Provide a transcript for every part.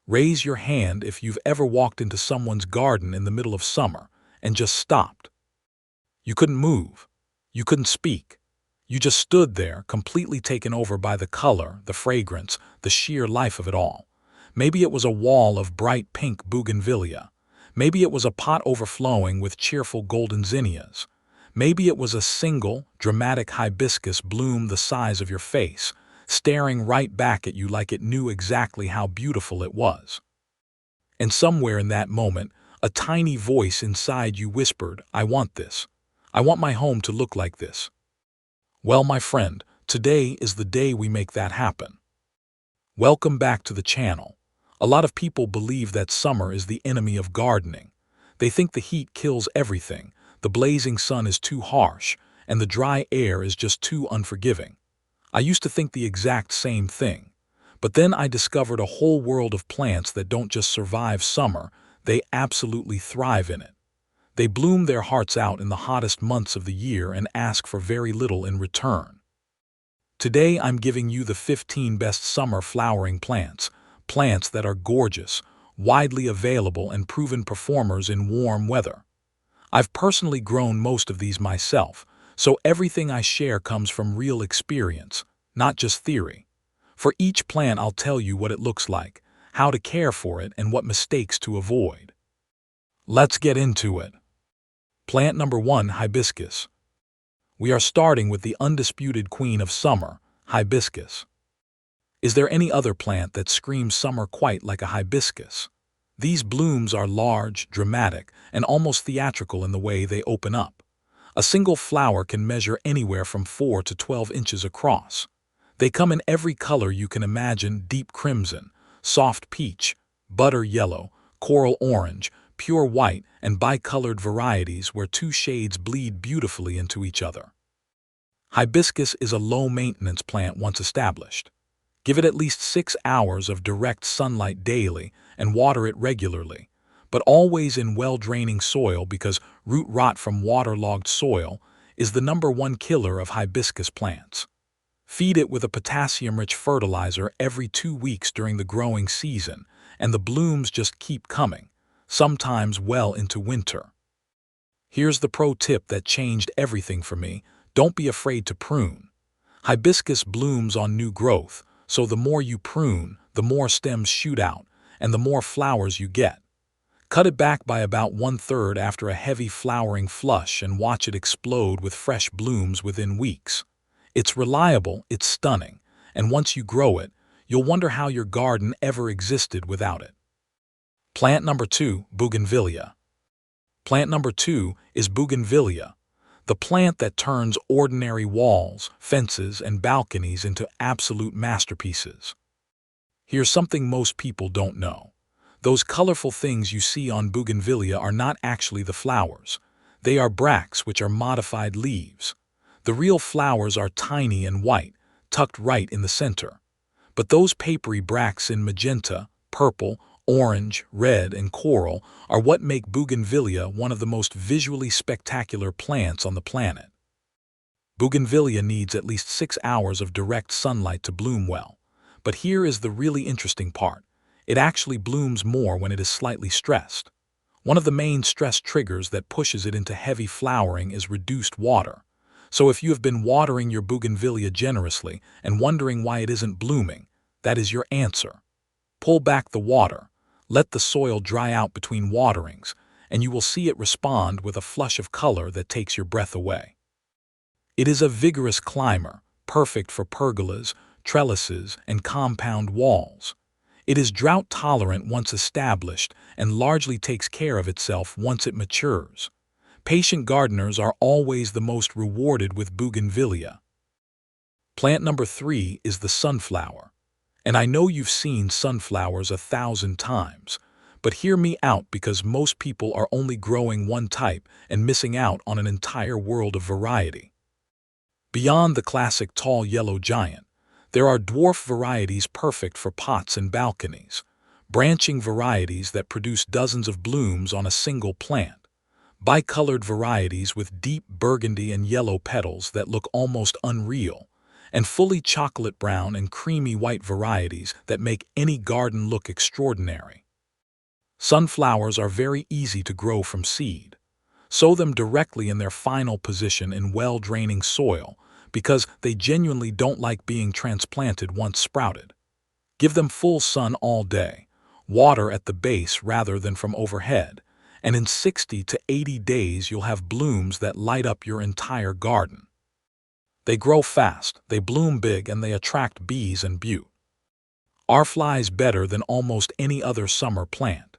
Raise your hand if you've ever walked into someone's garden in the middle of summer and just stopped. You couldn't move. You couldn't speak. You just stood there, completely taken over by the color, the fragrance, the sheer life of it all. Maybe it was a wall of bright pink bougainvillea. Maybe it was a pot overflowing with cheerful golden zinnias. Maybe it was a single, dramatic hibiscus bloom the size of your face, staring right back at you like it knew exactly how beautiful it was. And somewhere in that moment, a tiny voice inside you whispered, "I want this. I want my home to look like this." Well, my friend, today is the day we make that happen. Welcome back to the channel. A lot of people believe that summer is the enemy of gardening. They think the heat kills everything, the blazing sun is too harsh, and the dry air is just too unforgiving. I used to think the exact same thing. But then I discovered a whole world of plants that don't just survive summer, they absolutely thrive in it. They bloom their hearts out in the hottest months of the year and ask for very little in return. Today I'm giving you the 15 best summer flowering plants, plants that are gorgeous, widely available and proven performers in warm weather. I've personally grown most of these myself, so everything I share comes from real experience, not just theory. For each plant I'll tell you what it looks like, how to care for it, and what mistakes to avoid. Let's get into it. Plant number 1, hibiscus. We are starting with the undisputed queen of summer, hibiscus. Is there any other plant that screams summer quite like a hibiscus? These blooms are large, dramatic, and almost theatrical in the way they open up. A single flower can measure anywhere from 4 to 12 inches across. They come in every color you can imagine: deep crimson, soft peach, butter yellow, coral orange, pure white, and bicolored varieties where two shades bleed beautifully into each other. Hibiscus is a low-maintenance plant once established. Give it at least 6 hours of direct sunlight daily and water it regularly, but always in well-draining soil because root rot from waterlogged soil is the #1 killer of hibiscus plants. Feed it with a potassium-rich fertilizer every 2 weeks during the growing season, and the blooms just keep coming, sometimes well into winter. Here's the pro tip that changed everything for me: don't be afraid to prune. Hibiscus blooms on new growth, so the more you prune, the more stems shoot out, and the more flowers you get. Cut it back by about 1/3 after a heavy flowering flush and watch it explode with fresh blooms within weeks. It's reliable, it's stunning, and once you grow it, you'll wonder how your garden ever existed without it. Plant number 2, Bougainvillea. Plant number 2 is Bougainvillea, the plant that turns ordinary walls, fences, and balconies into absolute masterpieces. Here's something most people don't know. Those colorful things you see on Bougainvillea are not actually the flowers. They are bracts, which are modified leaves. The real flowers are tiny and white, tucked right in the center. But those papery bracts in magenta, purple, orange, red, and coral are what make Bougainvillea one of the most visually spectacular plants on the planet. Bougainvillea needs at least 6 hours of direct sunlight to bloom well. But here is the really interesting part. It actually blooms more when it is slightly stressed. One of the main stress triggers that pushes it into heavy flowering is reduced water. So if you have been watering your Bougainvillea generously and wondering why it isn't blooming, that is your answer. Pull back the water, let the soil dry out between waterings, and you will see it respond with a flush of color that takes your breath away. It is a vigorous climber, perfect for pergolas, trellises, and compound walls. It is drought-tolerant once established and largely takes care of itself once it matures. Patient gardeners are always the most rewarded with Bougainvillea. Plant number 3 is the sunflower. And I know you've seen sunflowers 1,000 times, but hear me out because most people are only growing one type and missing out on an entire world of variety. Beyond the classic tall yellow giant, there are dwarf varieties perfect for pots and balconies, branching varieties that produce dozens of blooms on a single plant, bicolored varieties with deep burgundy and yellow petals that look almost unreal, and fully chocolate brown and creamy white varieties that make any garden look extraordinary. Sunflowers are very easy to grow from seed. Sow them directly in their final position in well-draining soil because they genuinely don't like being transplanted once sprouted. Give them full sun all day, water at the base rather than from overhead, and in 60 to 80 days you'll have blooms that light up your entire garden. They grow fast, they bloom big, and they attract bees and beaut. Are flies better than almost any other summer plant?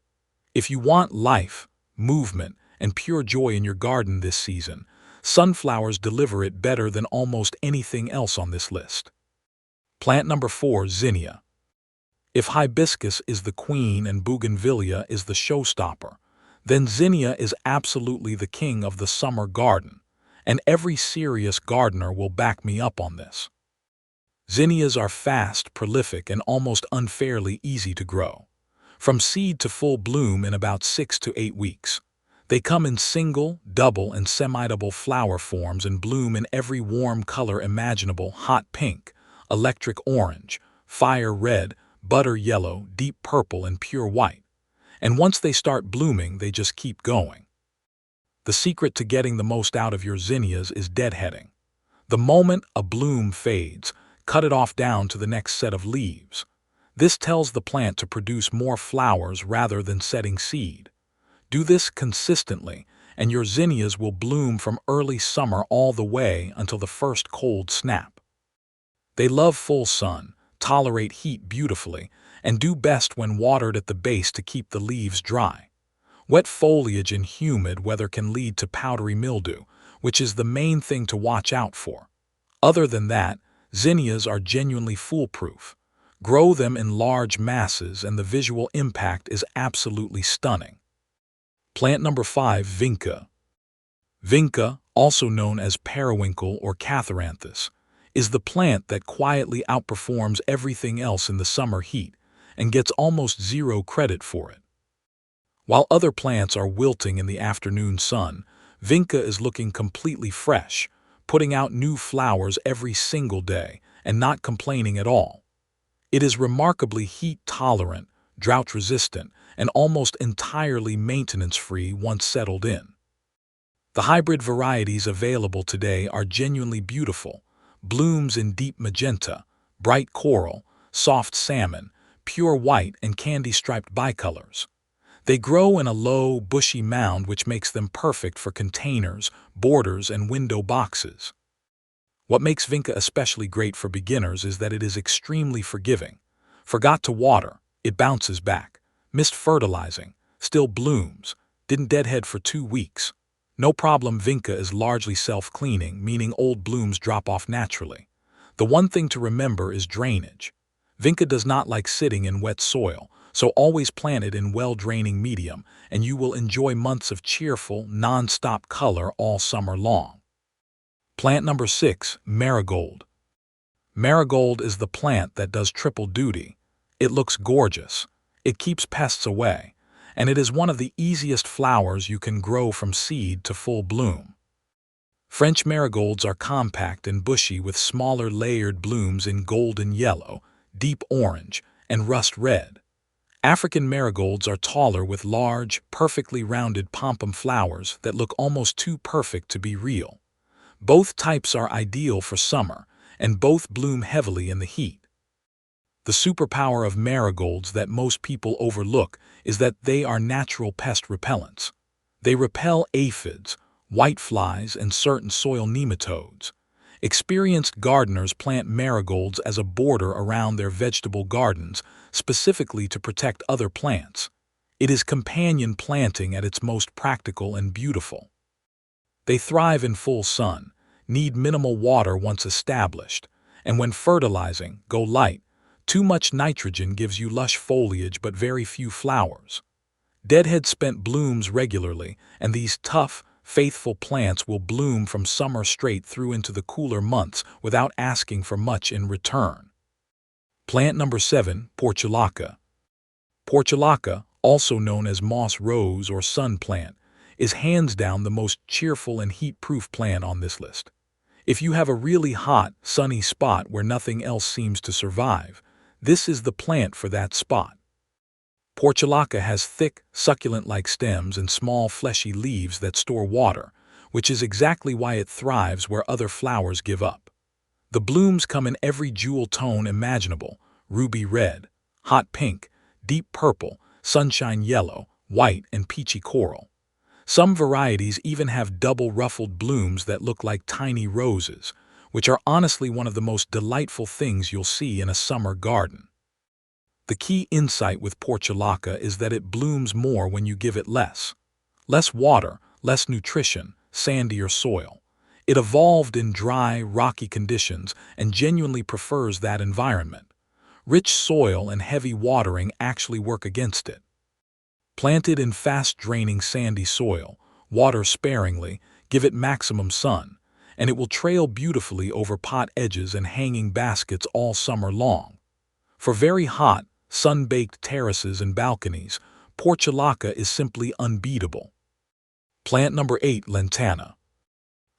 If you want life, movement, and pure joy in your garden this season, sunflowers deliver it better than almost anything else on this list. Plant number 4, Zinnia. If Hibiscus is the queen and Bougainvillea is the showstopper, then Zinnia is absolutely the king of the summer garden, and every serious gardener will back me up on this. Zinnias are fast, prolific, and almost unfairly easy to grow. From seed to full bloom in about 6 to 8 weeks. They come in single, double, and semi-double flower forms and bloom in every warm color imaginable: hot pink, electric orange, fire red, butter yellow, deep purple, and pure white. And once they start blooming, they just keep going. The secret to getting the most out of your zinnias is deadheading. The moment a bloom fades, cut it off down to the next set of leaves. This tells the plant to produce more flowers rather than setting seed. Do this consistently, and your zinnias will bloom from early summer all the way until the first cold snap. They love full sun, tolerate heat beautifully, and do best when watered at the base to keep the leaves dry. Wet foliage in humid weather can lead to powdery mildew, which is the main thing to watch out for. Other than that, zinnias are genuinely foolproof. Grow them in large masses and the visual impact is absolutely stunning. Plant number 5, Vinca. Vinca, also known as periwinkle or catharanthus, is the plant that quietly outperforms everything else in the summer heat and gets almost zero credit for it. While other plants are wilting in the afternoon sun, Vinca is looking completely fresh, putting out new flowers every single day and not complaining at all. It is remarkably heat-tolerant, drought-resistant, and almost entirely maintenance-free once settled in. The hybrid varieties available today are genuinely beautiful: blooms in deep magenta, bright coral, soft salmon, pure white, and candy-striped bicolors. They grow in a low, bushy mound which makes them perfect for containers, borders, and window boxes. What makes Vinca especially great for beginners is that it is extremely forgiving. Forgot to water, it bounces back. Missed fertilizing, still blooms. Didn't deadhead for 2 weeks. No problem. Vinca is largely self-cleaning, meaning old blooms drop off naturally. The one thing to remember is drainage. Vinca does not like sitting in wet soil, so always plant it in well-draining medium, and you will enjoy months of cheerful, non-stop color all summer long. Plant number 6, Marigold. Marigold is the plant that does triple duty. It looks gorgeous. It keeps pests away, and it is one of the easiest flowers you can grow from seed to full bloom. French marigolds are compact and bushy with smaller layered blooms in golden yellow, deep orange, and rust red. African marigolds are taller with large, perfectly rounded pom-pom flowers that look almost too perfect to be real. Both types are ideal for summer, and both bloom heavily in the heat. The superpower of marigolds that most people overlook is that they are natural pest repellents. They repel aphids, whiteflies, and certain soil nematodes. Experienced gardeners plant marigolds as a border around their vegetable gardens, specifically to protect other plants. It is companion planting at its most practical and beautiful. They thrive in full sun, need minimal water once established, and when fertilizing, go light. Too much nitrogen gives you lush foliage but very few flowers. Deadhead spent blooms regularly, and these tough, faithful plants will bloom from summer straight through into the cooler months without asking for much in return. Plant number 7, Portulaca. Portulaca, also known as moss rose or sun plant, is hands down the most cheerful and heat-proof plant on this list. If you have a really hot, sunny spot where nothing else seems to survive, this is the plant for that spot. Portulaca has thick, succulent-like stems and small, fleshy leaves that store water, which is exactly why it thrives where other flowers give up. The blooms come in every jewel tone imaginable: ruby red, hot pink, deep purple, sunshine yellow, white, and peachy coral. Some varieties even have double ruffled blooms that look like tiny roses, which are honestly one of the most delightful things you'll see in a summer garden. The key insight with Portulaca is that it blooms more when you give it less. Less water, less nutrition, sandier soil. It evolved in dry, rocky conditions and genuinely prefers that environment. Rich soil and heavy watering actually work against it. Planted in fast-draining sandy soil, water sparingly, give it maximum sun, and it will trail beautifully over pot edges and hanging baskets all summer long. For very hot, sun-baked terraces and balconies, Portulaca is simply unbeatable. Plant number 8, Lantana.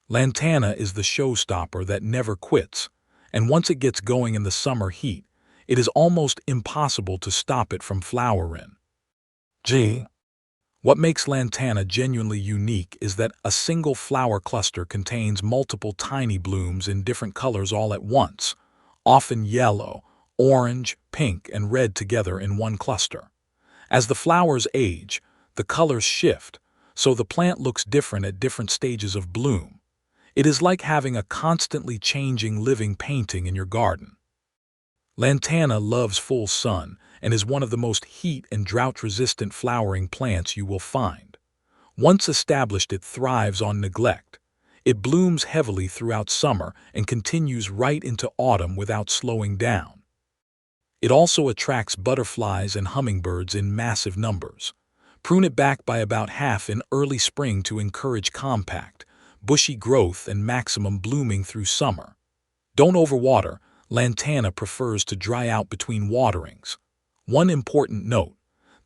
Lantana is the showstopper that never quits, and once it gets going in the summer heat, it is almost impossible to stop it from flowering. What makes Lantana genuinely unique is that a single flower cluster contains multiple tiny blooms in different colors all at once, often yellow, orange, pink, and red together in one cluster. As the flowers age, the colors shift, so the plant looks different at different stages of bloom. It is like having a constantly changing living painting in your garden. Lantana loves full sun and is one of the most heat and drought-resistant flowering plants you will find. Once established, it thrives on neglect. It blooms heavily throughout summer and continues right into autumn without slowing down. It also attracts butterflies and hummingbirds in massive numbers. Prune it back by about half in early spring to encourage compact, bushy growth and maximum blooming through summer. Don't overwater. Lantana prefers to dry out between waterings. One important note: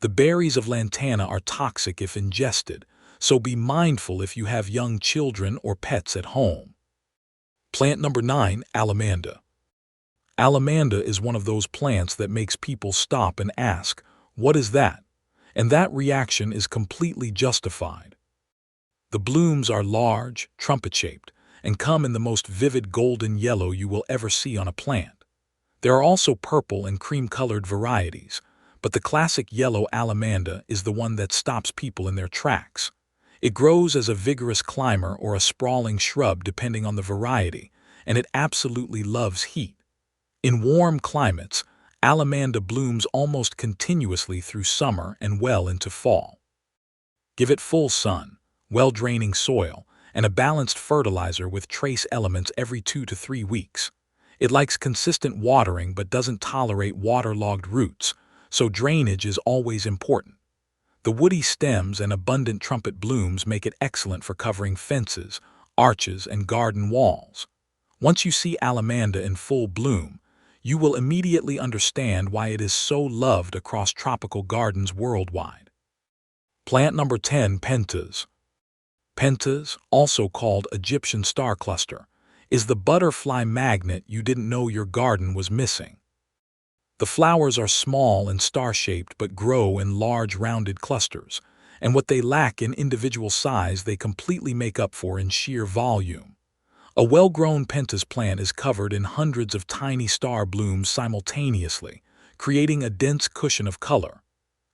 the berries of Lantana are toxic if ingested, so be mindful if you have young children or pets at home. Plant number 9, Allamanda. Allamanda is one of those plants that makes people stop and ask, "What is that?" And that reaction is completely justified. The blooms are large, trumpet-shaped, and come in the most vivid golden yellow you will ever see on a plant. There are also purple and cream-colored varieties, but the classic yellow Allamanda is the one that stops people in their tracks. It grows as a vigorous climber or a sprawling shrub depending on the variety, and it absolutely loves heat. In warm climates, Allamanda blooms almost continuously through summer and well into fall. Give it full sun, well-draining soil, and a balanced fertilizer with trace elements every 2 to 3 weeks. It likes consistent watering but doesn't tolerate waterlogged roots, so drainage is always important. The woody stems and abundant trumpet blooms make it excellent for covering fences, arches, and garden walls. Once you see Allamanda in full bloom, you will immediately understand why it is so loved across tropical gardens worldwide. Plant number 10, Pentas. Pentas, also called Egyptian star cluster, is the butterfly magnet you didn't know your garden was missing. The flowers are small and star-shaped but grow in large rounded clusters, and what they lack in individual size they completely make up for in sheer volume. A well-grown Pentas plant is covered in hundreds of tiny star blooms simultaneously, creating a dense cushion of color.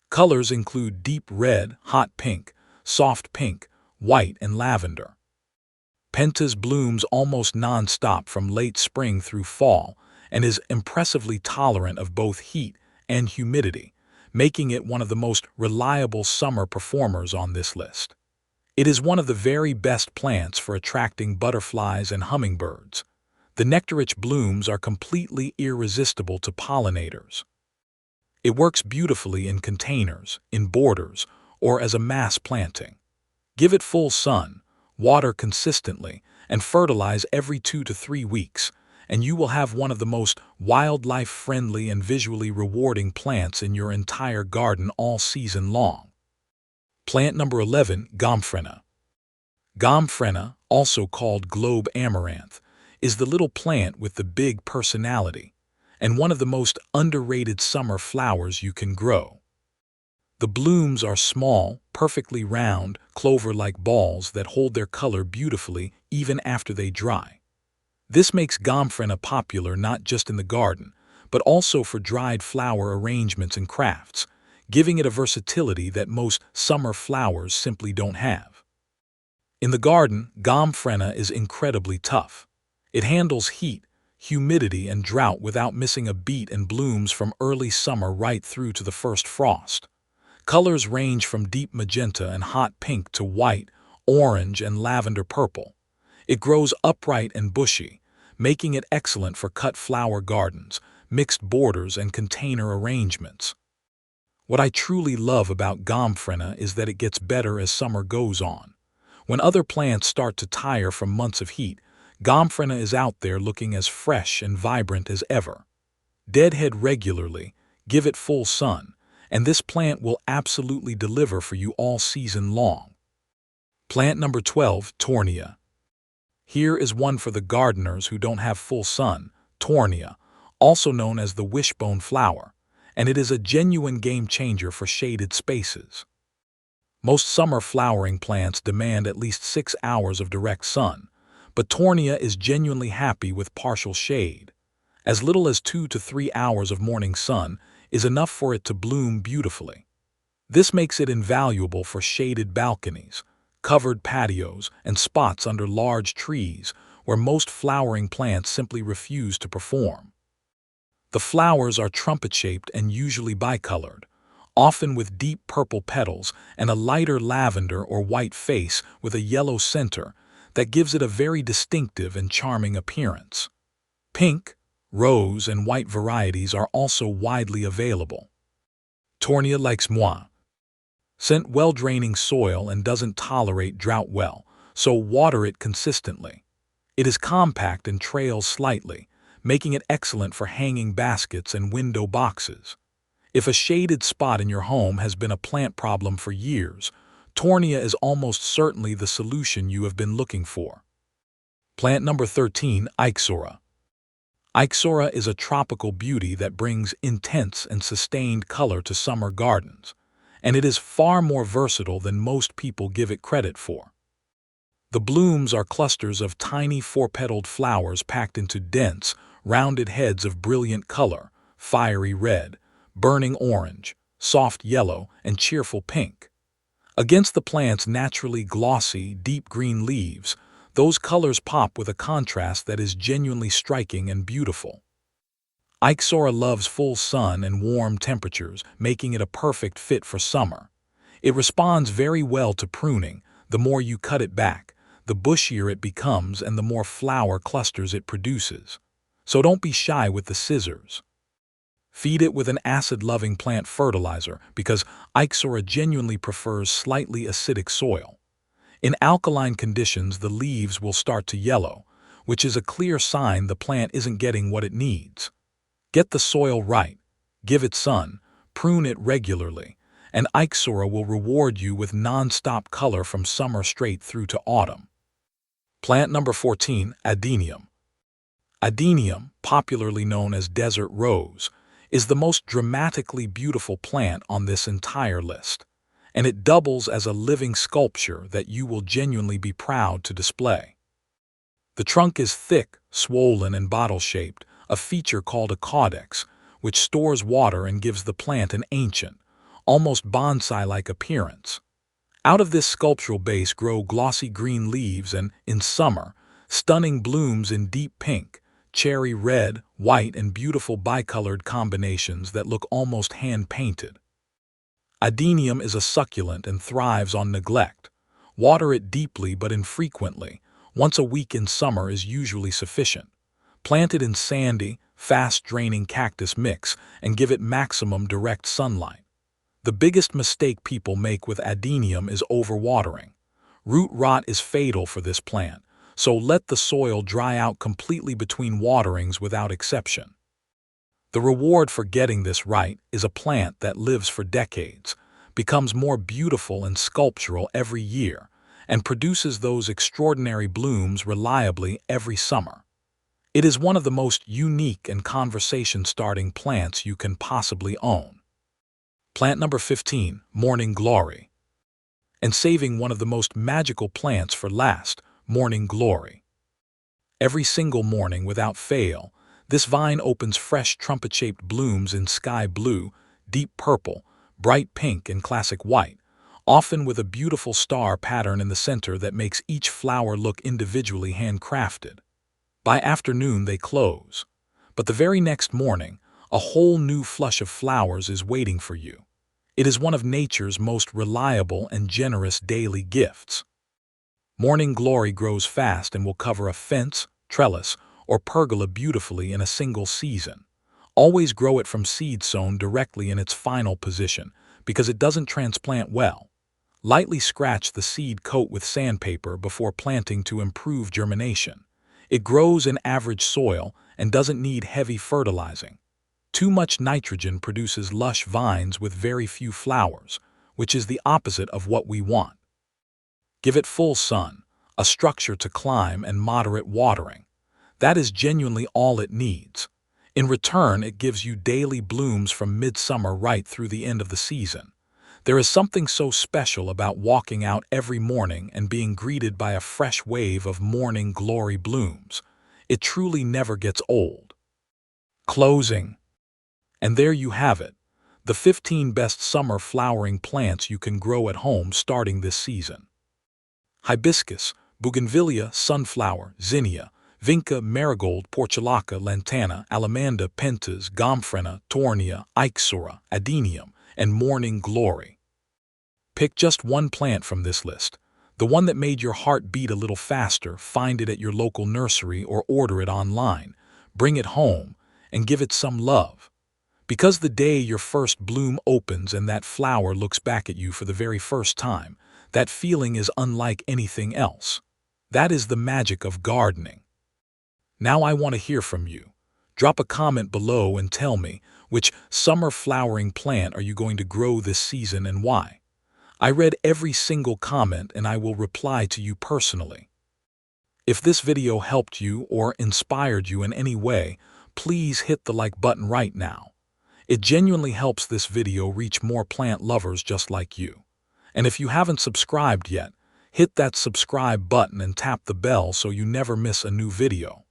Colors include deep red, hot pink, soft pink, white, and lavender. Pentas blooms almost non-stop from late spring through fall and is impressively tolerant of both heat and humidity, making it one of the most reliable summer performers on this list. It is one of the very best plants for attracting butterflies and hummingbirds. The nectar-rich blooms are completely irresistible to pollinators. It works beautifully in containers, in borders, or as a mass planting. Give it full sun, water consistently, and fertilize every 2 to 3 weeks, and you will have one of the most wildlife-friendly and visually rewarding plants in your entire garden all season long. Plant number 11, Gomphrena. Gomphrena, also called globe amaranth, is the little plant with the big personality, and one of the most underrated summer flowers you can grow. The blooms are small, perfectly round, clover-like balls that hold their color beautifully even after they dry. This makes Gomphrena popular not just in the garden, but also for dried flower arrangements and crafts, giving it a versatility that most summer flowers simply don't have. In the garden, Gomphrena is incredibly tough. It handles heat, humidity, and drought without missing a beat and blooms from early summer right through to the first frost. Colors range from deep magenta and hot pink to white, orange, and lavender purple. It grows upright and bushy, making it excellent for cut flower gardens, mixed borders, and container arrangements. What I truly love about Gomphrena is that it gets better as summer goes on. When other plants start to tire from months of heat, Gomphrena is out there looking as fresh and vibrant as ever. Deadhead regularly, give it full sun, and this plant will absolutely deliver for you all season long. Plant number 12, Torenia. Here is one for the gardeners who don't have full sun, Torenia, also known as the wishbone flower, and it is a genuine game changer for shaded spaces. Most summer flowering plants demand at least 6 hours of direct sun, but Torenia is genuinely happy with partial shade. As little as 2 to 3 hours of morning sun is enough for it to bloom beautifully. This makes it invaluable for shaded balconies, covered patios, and spots under large trees where most flowering plants simply refuse to perform. The flowers are trumpet-shaped and usually bicolored, often with deep purple petals and a lighter lavender or white face with a yellow center that gives it a very distinctive and charming appearance. Pink, rose, and white varieties are also widely available. Torenia likes moi. Scent well-draining soil and doesn't tolerate drought well, so water it consistently. It is compact and trails slightly, making it excellent for hanging baskets and window boxes. If a shaded spot in your home has been a plant problem for years, Torenia is almost certainly the solution you have been looking for. Plant number 13, Ixora. Ixora is a tropical beauty that brings intense and sustained color to summer gardens, and it is far more versatile than most people give it credit for. The blooms are clusters of tiny four-petaled flowers packed into dense, rounded heads of brilliant color, fiery red, burning orange, soft yellow, and cheerful pink. Against the plant's naturally glossy, deep green leaves, those colors pop with a contrast that is genuinely striking and beautiful. Ixora loves full sun and warm temperatures, making it a perfect fit for summer. It responds very well to pruning. The more you cut it back, the bushier it becomes and the more flower clusters it produces. So don't be shy with the scissors. Feed it with an acid-loving plant fertilizer because Ixora genuinely prefers slightly acidic soil. In alkaline conditions, the leaves will start to yellow, which is a clear sign the plant isn't getting what it needs. Get the soil right, give it sun, prune it regularly, and Ixora will reward you with non-stop color from summer straight through to autumn. Plant number 14, Adenium. Adenium, popularly known as desert rose, is the most dramatically beautiful plant on this entire list, and it doubles as a living sculpture that you will genuinely be proud to display. The trunk is thick, swollen, and bottle-shaped, a feature called a caudex, which stores water and gives the plant an ancient, almost bonsai-like appearance. Out of this sculptural base grow glossy green leaves and, in summer, stunning blooms in deep pink, cherry red, white, and beautiful bicolored combinations that look almost hand-painted. Adenium is a succulent and thrives on neglect. Water it deeply but infrequently. Once a week in summer is usually sufficient. Plant it in sandy, fast-draining cactus mix and give it maximum direct sunlight. The biggest mistake people make with Adenium is overwatering. Root rot is fatal for this plant, so let the soil dry out completely between waterings without exception. The reward for getting this right is a plant that lives for decades, becomes more beautiful and sculptural every year, and produces those extraordinary blooms reliably every summer. It is one of the most unique and conversation-starting plants you can possibly own. Plant number 15, Morning Glory. And saving one of the most magical plants for last, Morning Glory. Every single morning, without fail, this vine opens fresh trumpet-shaped blooms in sky blue, deep purple, bright pink, and classic white, often with a beautiful star pattern in the center that makes each flower look individually handcrafted. By afternoon they close, but the very next morning, a whole new flush of flowers is waiting for you. It is one of nature's most reliable and generous daily gifts. Morning Glory grows fast and will cover a fence, trellis, or pergola beautifully in a single season. Always grow it from seed sown directly in its final position, because it doesn't transplant well. Lightly scratch the seed coat with sandpaper before planting to improve germination. It grows in average soil and doesn't need heavy fertilizing. Too much nitrogen produces lush vines with very few flowers, which is the opposite of what we want. Give it full sun, a structure to climb, and moderate watering. That is genuinely all it needs. In return, it gives you daily blooms from midsummer right through the end of the season. There is something so special about walking out every morning and being greeted by a fresh wave of Morning Glory blooms. It truly never gets old. Closing. And there you have it, the 15 best summer flowering plants you can grow at home starting this season. Hibiscus, Bougainvillea, sunflower, Zinnia, Vinca, Marigold, Portulaca, Lantana, Allamanda, Pentas, Gomphrena, Torenia, Ixora, Adenium, and Morning Glory. Pick just one plant from this list, the one that made your heart beat a little faster. Find it at your local nursery or order it online. Bring it home and give it some love. Because the day your first bloom opens and that flower looks back at you for the very first time, that feeling is unlike anything else. That is the magic of gardening. Now I want to hear from you. Drop a comment below and tell me, which summer flowering plant are you going to grow this season and why? I read every single comment and I will reply to you personally. If this video helped you or inspired you in any way, please hit the like button right now. It genuinely helps this video reach more plant lovers just like you. And if you haven't subscribed yet, hit that subscribe button and tap the bell so you never miss a new video.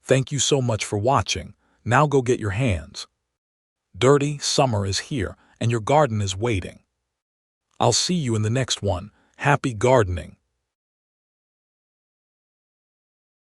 Thank you so much for watching. Now go get your hands dirty. Summer is here and your garden is waiting. I'll see you in the next one. Happy gardening.